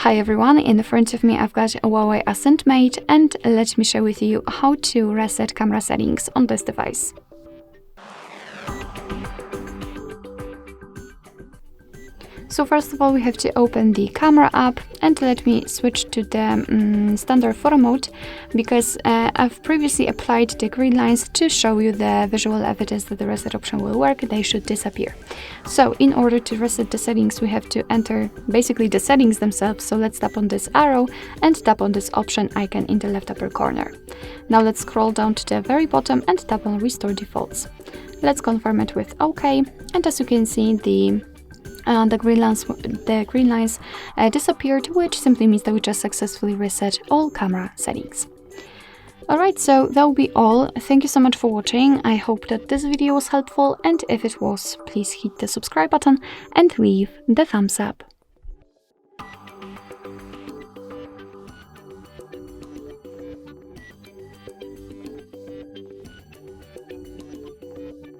Hi everyone, in front of me I've got a HUAWEI Ascend Mate, and let me share with you how to reset camera settings on this device. So first of all, we have to open the camera app, and let me switch to the standard photo mode, because I've previously applied the green lines to show you the visual evidence that the reset option will work. They should disappear. So in order to reset the settings, we have to enter basically the settings themselves. So let's tap on this arrow and tap on this option icon in the left upper corner. Now let's scroll down to the very bottom and tap on Restore Defaults. Let's confirm it with OK, and as you can see, the green lines disappeared, which simply means that we just successfully reset all camera settings. Alright, so that will be all. Thank you so much for watching. I hope that this video was helpful, and if it was, please hit the subscribe button and leave the thumbs up.